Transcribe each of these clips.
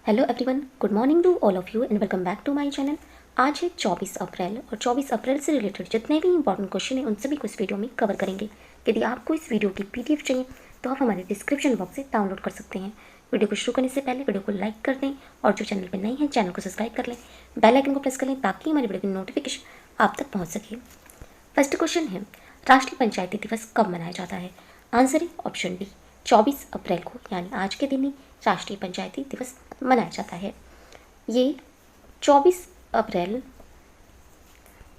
Hello everyone, good morning to all of you and welcome back to my channel. आज है 24 अप्रैल और 24 अप्रैल से related जितने भी इंपॉर्टेंट क्वेश्चन हैं उन सभी को इस वीडियो में कवर करेंगे। यदि आपको इस वीडियो की पीडीएफ चाहिए तो आप हमारे डिस्क्रिप्शन बॉक्स से डाउनलोड कर सकते हैं। वीडियो को शुरू करने से पहले वीडियो को लाइक कर दें और जो चैनल पर नए हैं चैनल को सब्सक्राइब कर लें, बेल आइकन को प्रेस कर लें ताकि हमारी वीडियो की नोटिफिकेशन आप तक पहुँच सके। फर्स्ट क्वेश्चन है, राष्ट्रीय पंचायती दिवस कब मनाया जाता है? आंसर है ऑप्शन डी, 24 अप्रैल को, यानी आज के दिन ही राष्ट्रीय पंचायती दिवस मनाया जाता है। ये 24 अप्रैल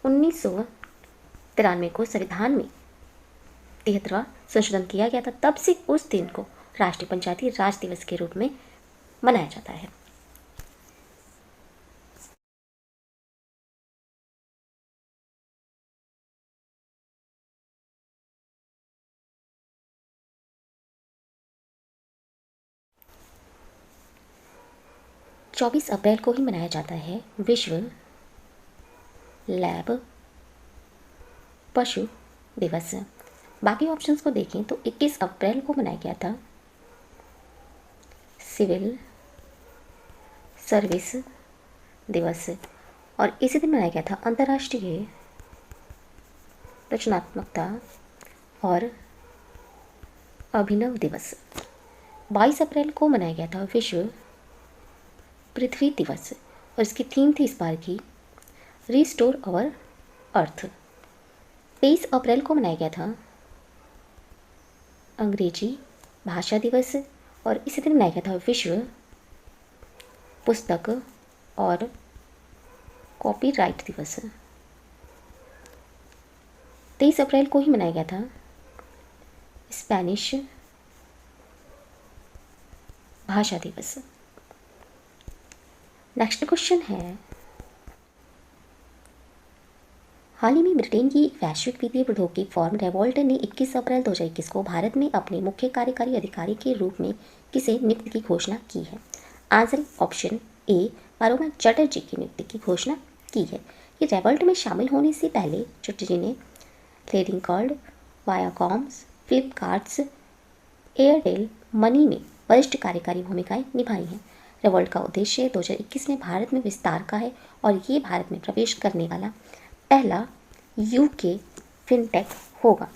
1993 को संविधान में 73वां संशोधन किया गया था, तब से उस दिन को राष्ट्रीय पंचायती राज दिवस के रूप में मनाया जाता है। चौबीस अप्रैल को ही मनाया जाता है विश्व लैब पशु दिवस। बाकी ऑप्शंस को देखें तो 21 अप्रैल को मनाया गया था सिविल सर्विस दिवस और इसी दिन मनाया गया था अंतर्राष्ट्रीय रचनात्मकता और अभिनव दिवस। 22 अप्रैल को मनाया गया था विश्व पृथ्वी दिवस और इसकी थीम थी इस बार की रिस्टोर अवर अर्थ। 23 अप्रैल को मनाया गया था अंग्रेजी भाषा दिवस और इसी दिन मनाया गया था विश्व पुस्तक और कॉपीराइट दिवस। 23 अप्रैल को ही मनाया गया था स्पेनिश भाषा दिवस। नेक्स्ट क्वेश्चन है, हाल ही में ब्रिटेन की वैश्विक वित्तीय प्रौद्योगिकी फर्म रेवॉल्ट ने 21 अप्रैल 2021 को भारत में अपने मुख्य कार्यकारी अधिकारी के रूप में किसे नियुक्त की घोषणा की है? आंसर ऑप्शन ए, पारोमा चटर्जी की नियुक्ति की घोषणा की है। ये रेवॉल्ट में शामिल होने से पहले चटर्जी ने trading card, Viacom's, Flipkart's, Airtel money में वरिष्ठ कार्यकारी भूमिकाएं निभाई हैं। रेवॉल्ट का उद्देश्य 2021 में भारत में विस्तार का है और ये भारत में प्रवेश करने वाला पहला यूके फिनटेक होगा।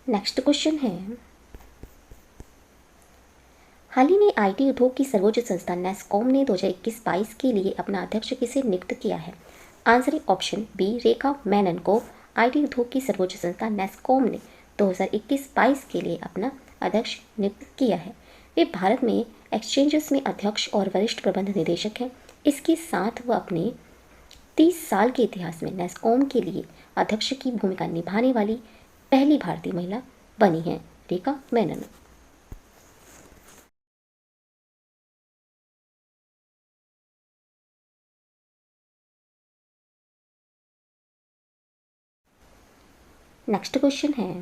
नेक्स्ट क्वेश्चन है, हाल ही में आईटी उद्योग की सर्वोच्च संस्था नेस्कॉम ने 2021-22 के लिए अपना अध्यक्ष किसे नियुक्त किया है? आंसर है ऑप्शन बी, रेखा मेनन को आईटी उद्योग की सर्वोच्च संस्था नेस्कॉम ने 2021-22 के लिए अपना अध्यक्ष नियुक्त किया है। वे भारत में एक्सचेंजेस में अध्यक्ष और वरिष्ठ प्रबंध निदेशक हैं। इसके साथ वह अपने 30 साल के इतिहास में नेस्कॉम के लिए अध्यक्ष की भूमिका निभाने वाली पहली भारतीय महिला बनी हैं, रेखा मेनन। नेक्स्ट क्वेश्चन है,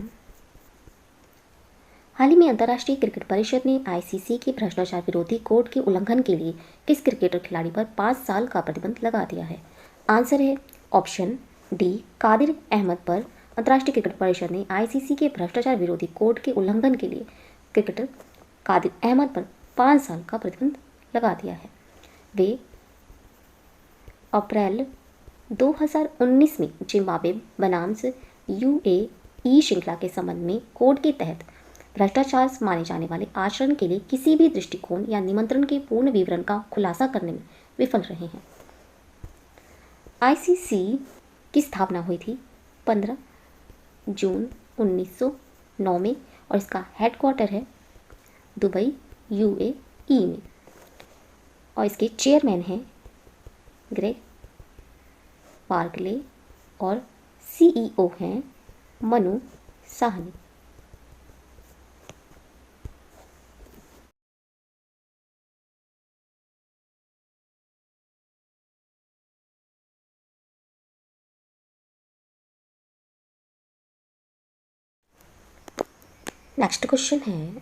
हाल ही में अंतर्राष्ट्रीय क्रिकेट परिषद ने आईसीसी के भ्रष्टाचार विरोधी कोड के उल्लंघन के लिए किस क्रिकेटर खिलाड़ी पर 5 साल का प्रतिबंध लगा दिया है? आंसर है ऑप्शन डी, कादिर अहमद पर अंतर्राष्ट्रीय क्रिकेट परिषद ने आईसीसी के भ्रष्टाचार विरोधी कोड के उल्लंघन के लिए क्रिकेटर कादिर अहमद पर 5 साल का प्रतिबंध लगा दिया है। वे अप्रैल 2019 में जिम्बाब्वे बनाम यूएई श्रृंखला के संबंध में कोड के तहत भ्रष्टाचार माने जाने वाले आचरण के लिए किसी भी दृष्टिकोण या निमंत्रण के पूर्ण विवरण का खुलासा करने में विफल रहे हैं। आईसीसी की स्थापना हुई थी 15 जून 1909 में और इसका हेडक्वार्टर है दुबई यूएई में और इसके चेयरमैन हैं ग्रेग पार्कले और सीईओ हैं मनु साहनी। नेक्स्ट क्वेश्चन है,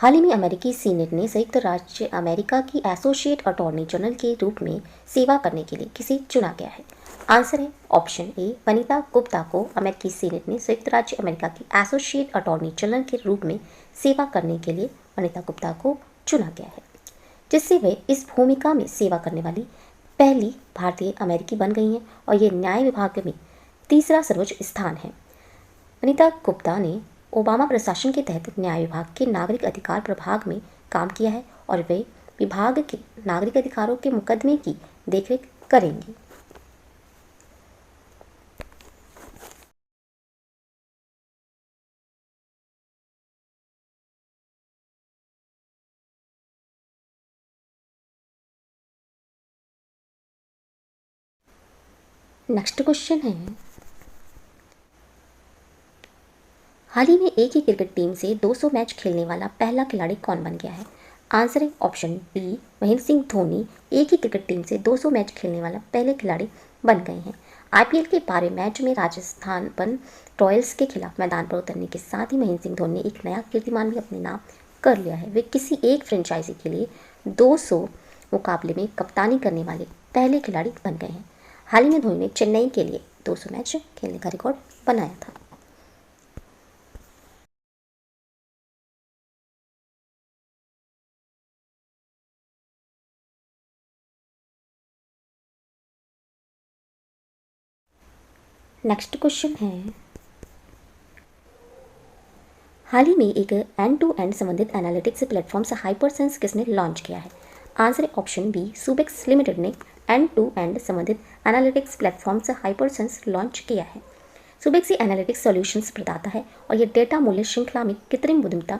हाल ही में अमेरिकी सीनेट ने संयुक्त राज्य अमेरिका की एसोसिएट अटॉर्नी जनरल के रूप में सेवा करने के लिए किसे चुना गया है? आंसर है ऑप्शन ए वनिता गुप्ता को अमेरिकी सीनेट ने संयुक्त राज्य अमेरिका की एसोसिएट अटॉर्नी जनरल के रूप में सेवा करने के लिए वनिता गुप्ता को चुना गया है, जिससे वे इस भूमिका में सेवा करने वाली पहली भारतीय अमेरिकी बन गई हैं और ये न्याय विभाग में तीसरा सर्वोच्च स्थान है। वनिता गुप्ता ने ओबामा प्रशासन के तहत न्याय विभाग के नागरिक अधिकार प्रभाग में काम किया है और वे विभाग के नागरिक अधिकारों के मुकदमे की देखरेख करेंगी। नेक्स्ट क्वेश्चन है, हाल ही में एक ही क्रिकेट टीम से 200 मैच खेलने वाला पहला खिलाड़ी कौन बन गया है? आंसर है ऑप्शन बी महेंद्र सिंह धोनी एक ही क्रिकेट टीम से 200 मैच खेलने वाला पहले खिलाड़ी बन गए हैं। आईपीएल के 12वें मैच में राजस्थान रॉयल्स के खिलाफ मैदान पर उतरने के साथ ही महेंद्र सिंह धोनी ने एक नया कीर्तिमान भी अपने नाम कर लिया है। वे किसी एक फ्रेंचाइजी के लिए 200 मुकाबले में कप्तानी करने वाले पहले खिलाड़ी बन गए हैं। हाल ही में धोनी ने चेन्नई के लिए 200 मैच खेलने का रिकॉर्ड बनाया था। नेक्स्ट क्वेश्चन है, हाल ही में एक एंड टू एंड संबंधित एनालिटिक्स प्लेटफॉर्म से हाइपरसेंस किसने लॉन्च किया है? आंसर है ऑप्शन बी सुबेक्स लिमिटेड ने एंड टू एंड संबंधित एनालिटिक्स प्लेटफॉर्म से हाइपरसेंस लॉन्च किया है। सुबेक्स एनालिटिक्स सॉल्यूशंस प्रदाता है और यह डेटा मूल्य श्रृंखला में कृत्रिम बुद्धिमत्ता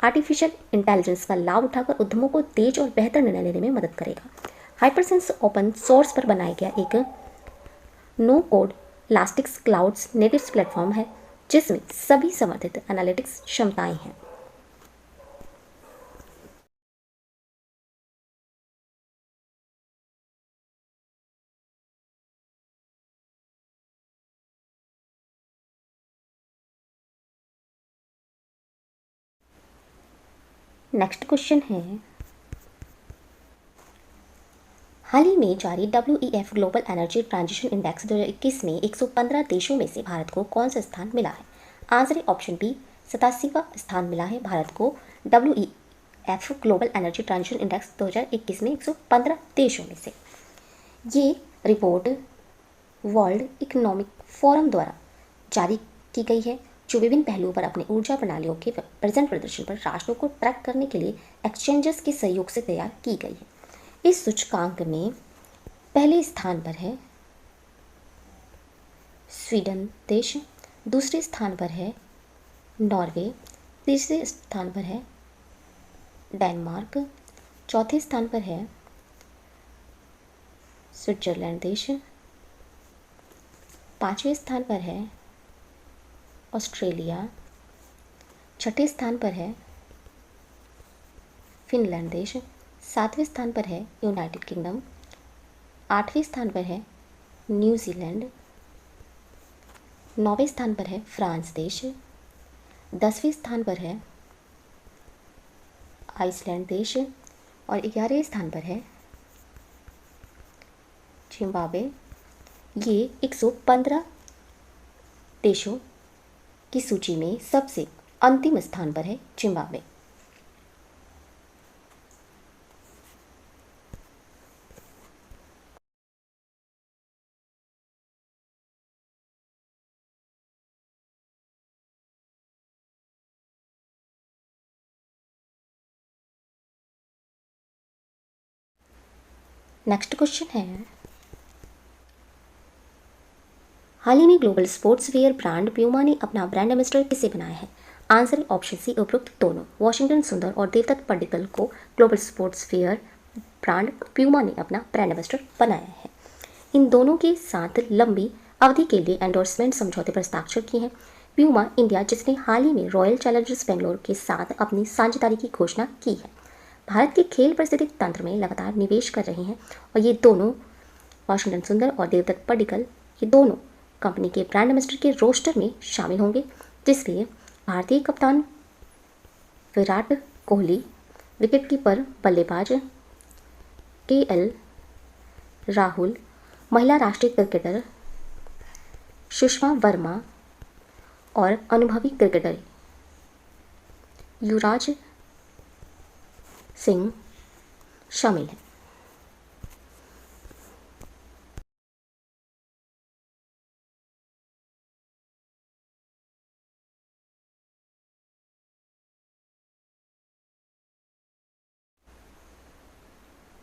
आर्टिफिशियल इंटेलिजेंस का लाभ उठाकर उद्यमों को तेज और बेहतर निर्णय लेने में मदद करेगा। हाइपरसेंस ओपन सोर्स पर बनाया गया एक no code elastics clouds natives platform है जिसमें सभी समर्थित एनालिटिक्स क्षमताएं हैं। नेक्स्ट क्वेश्चन है, हाल ही में जारी WEF global energy transition index 2021 में 115 देशों में से भारत को कौन सा स्थान मिला है? आंसर है ऑप्शन बी 87वां स्थान मिला है भारत को WEF global energy transition index 2021 में 115 देशों में से। ये रिपोर्ट वर्ल्ड इकोनॉमिक फोरम द्वारा जारी की गई है, जो विभिन्न पहलुओं पर अपने ऊर्जा प्रणालियों के प्रेजेंट प्रदर्शन पर राष्ट्रों को ट्रैक करने के लिए एक्सचेंजेस के सहयोग से तैयार की गई है। इस सूचकांक में पहले स्थान पर है स्वीडन देश, दूसरे स्थान पर है नॉर्वे, तीसरे स्थान पर है डेनमार्क, चौथे स्थान पर है स्विट्जरलैंड देश, पांचवें स्थान पर है ऑस्ट्रेलिया, छठे स्थान पर है फिनलैंड देश, सातवें स्थान पर है यूनाइटेड किंगडम, आठवें स्थान पर है न्यूजीलैंड, नौवें स्थान पर है फ्रांस देश, 10वें स्थान पर है आइसलैंड देश और 11वें स्थान पर है जिम्बाब्वे। ये 115 देशों की सूची में सबसे अंतिम स्थान पर है जिम्बाब्वे। नेक्स्ट क्वेश्चन है, हाल ही में global sports wear brand Puma ने अपना ब्रांड एम्बेसडर किसे बनाया है? आंसर ऑप्शन सी उपरोक्त दोनों। वॉशिंगटन सुंदर और देवदत्त पड्डीकल को global sports wear brand Puma ने अपना ब्रांड एम्बेसडर बनाया है। इन दोनों के साथ लंबी अवधि के लिए एंडोर्समेंट समझौते पर हस्ताक्षर किए हैं। प्यूमा इंडिया, जिसने हाल ही में रॉयल चैलेंजर्स बेंगलोर के साथ अपनी साझेदारी की घोषणा की है, भारत के खेल पारिस्थितिक तंत्र में लगातार निवेश कर रहे हैं और ये दोनों वॉशिंगटन सुंदर और देवदत्त पड्डीकल ये दोनों कंपनी के ब्रांड एम्बेसडर के रोस्टर में शामिल होंगे, जिसलिए भारतीय कप्तान विराट कोहली, विकेटकीपर बल्लेबाज KL राहुल, महिला राष्ट्रीय क्रिकेटर सुषमा वर्मा और अनुभवी क्रिकेटर युवराज सिंह शामिल हैं।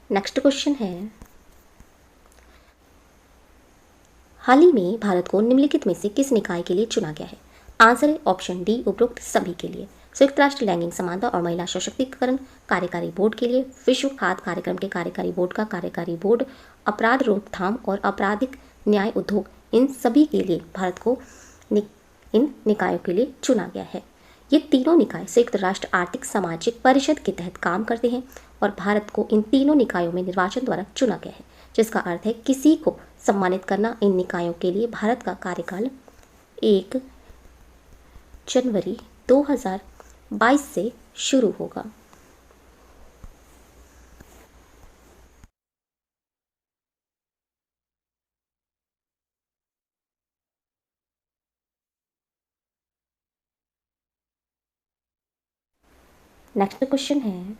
नेक्स्ट क्वेश्चन है, हाल ही में भारत को निम्नलिखित में से किस निकाय के लिए चुना गया है? आंसर है ऑप्शन डी, उपरोक्त सभी के लिए। संयुक्त राष्ट्र लैंगिक समानता और महिला सशक्तिकरण कार्यकारी बोर्ड के लिए, विश्व खाद्य कार्यक्रम के कार्यकारी बोर्ड का कार्यकारी बोर्ड, अपराध रोकथाम और आपराधिक न्याय उद्योग, इन सभी के लिए भारत को इन निकायों के लिए चुना गया है। ये तीनों निकाय संयुक्त राष्ट्र आर्थिक सामाजिक परिषद के तहत काम करते हैं और भारत को इन तीनों निकायों में निर्वाचन द्वारा चुना गया है, जिसका अर्थ है किसी को सम्मानित करना। इन निकायों के लिए भारत का कार्यकाल 1 जनवरी 2022 से शुरू होगा। नेक्स्ट क्वेश्चन है,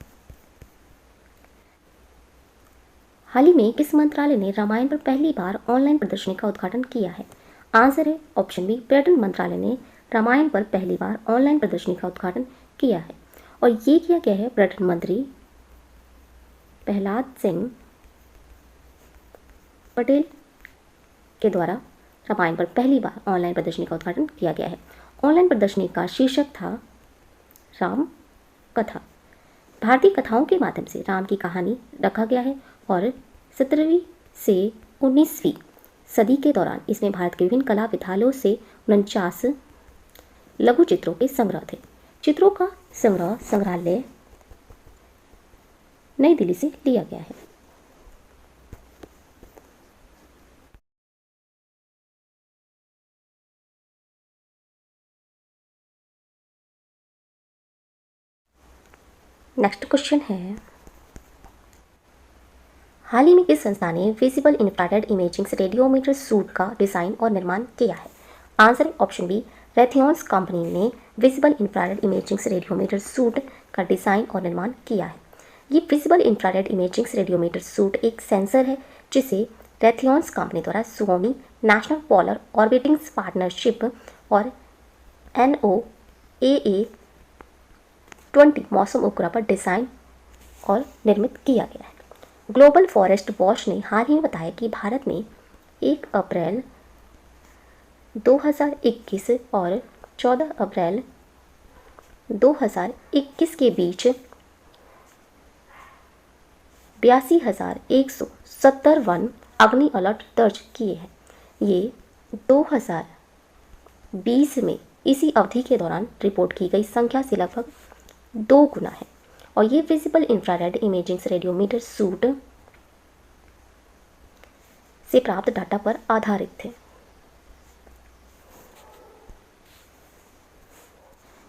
हाल ही में किस मंत्रालय ने रामायण पर पहली बार ऑनलाइन प्रदर्शनी का उद्घाटन किया है? आंसर है ऑप्शन बी, पर्यटन मंत्रालय ने रामायण पर पहली बार ऑनलाइन प्रदर्शनी का उद्घाटन किया है और ये किया गया है पर्यटन मंत्री प्रहलाद सिंह पटेल के द्वारा रामायण पर पहली बार ऑनलाइन प्रदर्शनी का उद्घाटन किया गया है। ऑनलाइन प्रदर्शनी का शीर्षक था राम कथा। भारतीय कथाओं के माध्यम से राम की कहानी रखा गया है और 17वीं से 19वीं सदी के दौरान इसमें भारत के विभिन्न कला विद्यालयों से 49 लघु चित्रों के संग्रह थे। चित्रों का संग्रहालय नई दिल्ली से लिया गया है। नेक्स्ट क्वेश्चन है, हाल ही में किस संस्था ने visible infrared imaging radiometer suit का डिज़ाइन और निर्माण किया है? आंसर ऑप्शन बी, रेथियॉन्स कंपनी ने visible infrared imaging radiometer suit का डिज़ाइन और निर्माण किया है। ये visible infrared imaging radiometer suit एक सेंसर है जिसे रेथियॉन्स कंपनी द्वारा Suomi, national polar orbiting partnership और NOAA 20 मौसम उपग्रह पर डिज़ाइन और निर्मित किया गया है। ग्लोबल फॉरेस्ट वॉच ने हाल ही में बताया कि भारत में 1 अप्रैल 2021 और 14 अप्रैल 2021 के बीच 82,170 वन अग्नि अलर्ट दर्ज किए हैं। ये 2020 में इसी अवधि के दौरान रिपोर्ट की गई संख्या से लगभग 2 गुना है और ये visible infrared imaging radiometer suit से प्राप्त डाटा पर आधारित थे।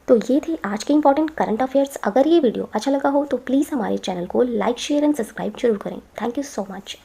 तो ये थे आज के इंपॉर्टेंट करंट अफेयर्स। अगर ये वीडियो अच्छा लगा हो तो प्लीज़ हमारे चैनल को लाइक, शेयर एंड सब्सक्राइब जरूर करें। Thank you so much.